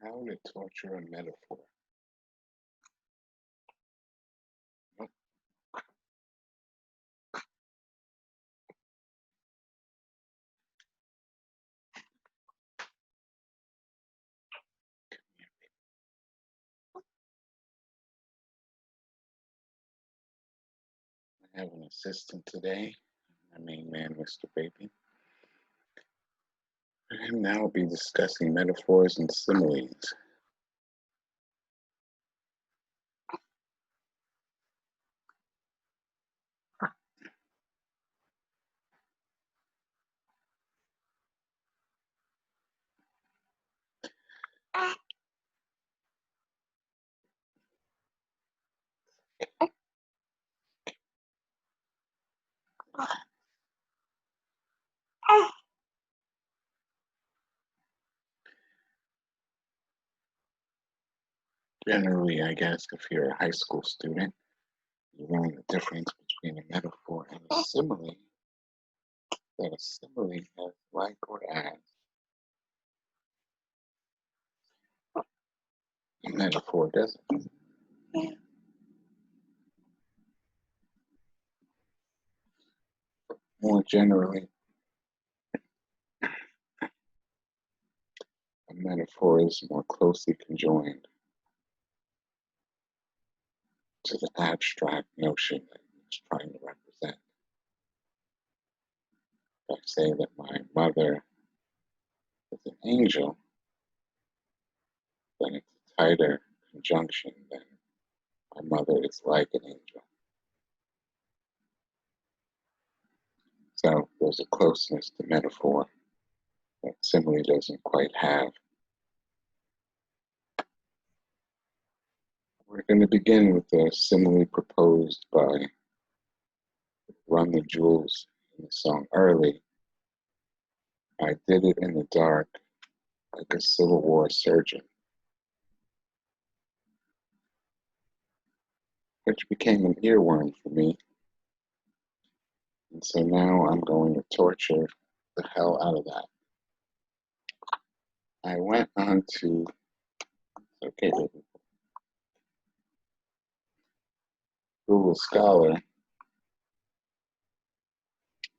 How to torture a metaphor. Nope. I have an assistant today, my main man, Mr. Baby. And now we'll be discussing metaphors and similes. Generally, I guess if you're a high school student, you learn the difference between a metaphor and a simile, that a simile has like or as. A metaphor doesn't. More generally, a metaphor is more closely conjoined to the abstract notion that it's trying to represent. If I say that my mother is an angel, then it's a tighter conjunction than my mother is like an angel. So there's a closeness to metaphor that simile doesn't quite have. We're going to begin with a simile proposed by Run the Jewels in the song Early. I did it in the dark like a Civil War surgeon, which became an earworm for me. And so now I'm going to torture the hell out of that. I went on to, okay, Google Scholar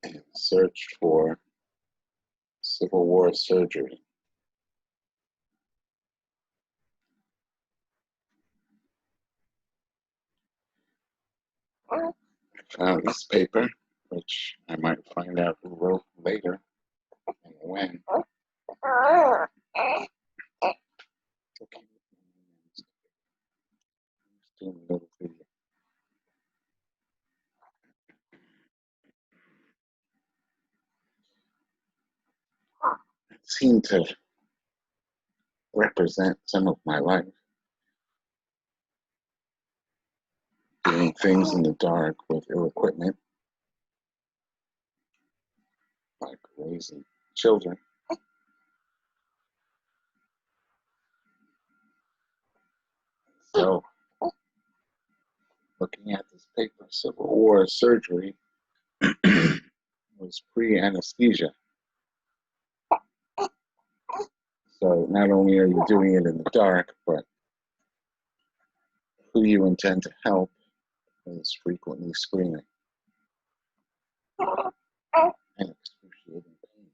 and searched for Civil War surgery. I found this paper, which I might find out who wrote later and when. Okay. Doing a little video. It seemed to represent some of my life, doing things in the dark with ill equipment, like raising children. So, looking at this paper, Civil War surgery was pre-anesthesia. So not only are you doing it in the dark, but who you intend to help is frequently screaming and excruciating pain.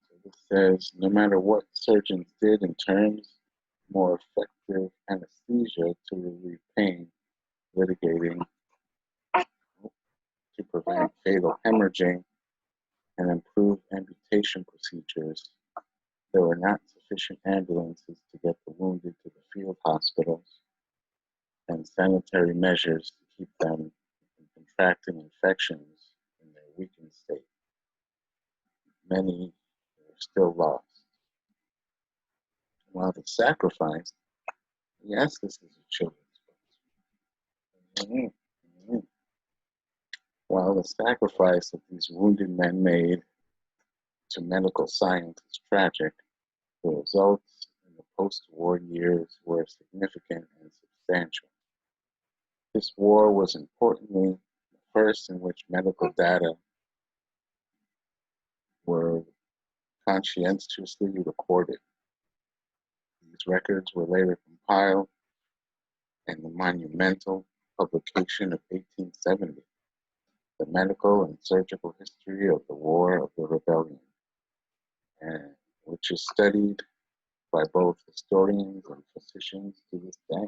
So this says, no matter what surgeons did in terms more effective anesthesia to relieve pain, litigating to prevent fatal hemorrhaging and improve amputation procedures, there were not sufficient ambulances to get the wounded to the field hospitals and sanitary measures to keep them from contracting infections in their weakened state. Many were still lost. While the sacrifice, yes, this is a children's book. While the sacrifice of these wounded men made to medical science is tragic, the results in the post-war years were significant and substantial. This war was importantly the first in which medical data were conscientiously recorded. These records were later compiled in the monumental publication of 1870, The Medical and Surgical History of the War of the Rebellion, and which is studied by both historians and physicians to this day.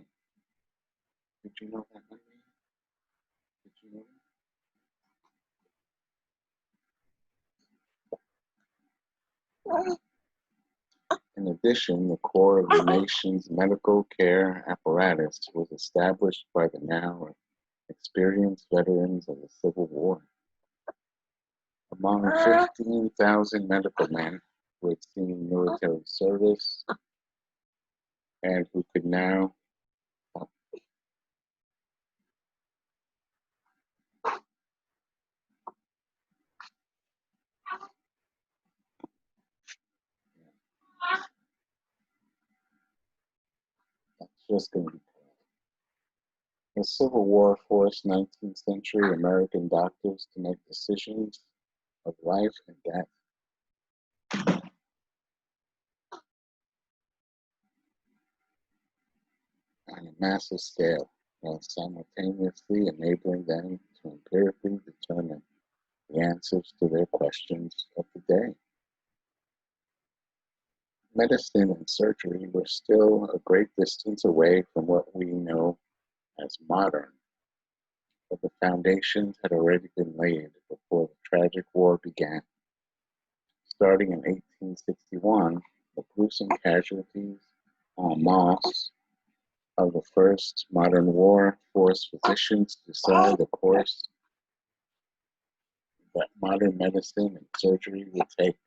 Did you know that? Did you know that? In addition, the core of the nation's medical care apparatus was established by the now experienced veterans of the Civil War. Among 15,000 medical men who had seen military service and who could now that's just going to be the Civil War forced 19th century American doctors to make decisions of life and death on a massive scale, while simultaneously enabling them to empirically determine the answers to their questions of the day. Medicine and surgery were still a great distance away from what we know as modern, but the foundations had already been laid before the tragic war began. Starting in 1861, the gruesome casualties en masse of the First Modern War forced physicians to decide the course that modern medicine and surgery would take.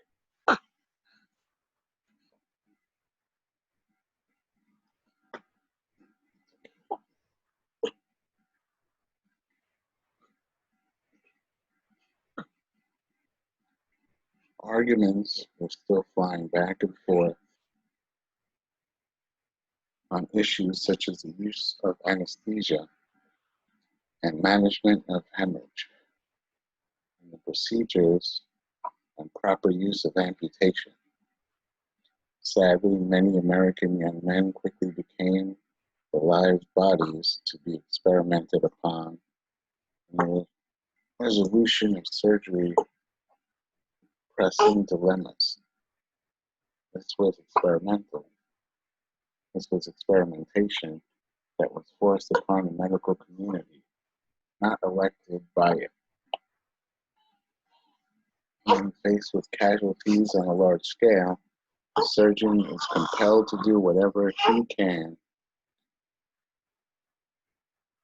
Arguments were still flying back and forth on issues such as the use of anesthesia and management of hemorrhage, and the procedures and proper use of amputation. Sadly, many American young men quickly became the live bodies to be experimented upon in the resolution of surgery pressing dilemmas. This was experimental. This was experimentation that was forced upon the medical community, not elected by it. When faced with casualties on a large scale, the surgeon is compelled to do whatever he can,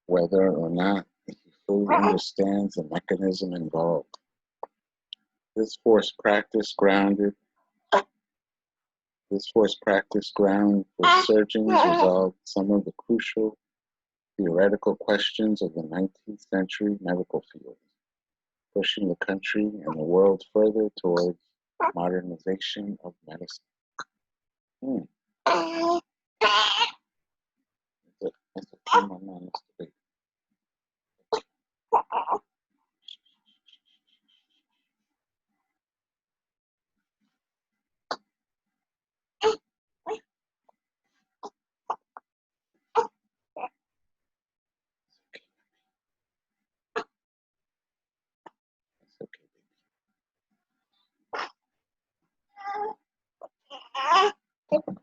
whether or not he fully understands the mechanism involved. This forced practice ground for surgeons resolved some of the crucial theoretical questions of the 19th century medical field, pushing the country and the world further towards modernization of medicine. It's a common honest debate. It's okay, baby.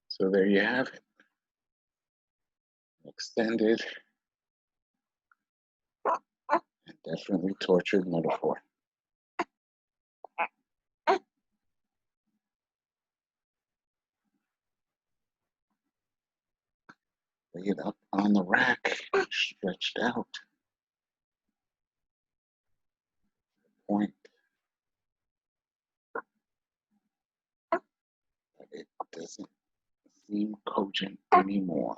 So there you have it. Extended and definitely tortured metaphor. laid up on the rack, stretched out. Point, but it doesn't seem cogent anymore.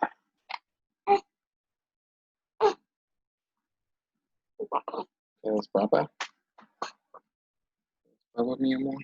There's Baba. Baba, mi amor.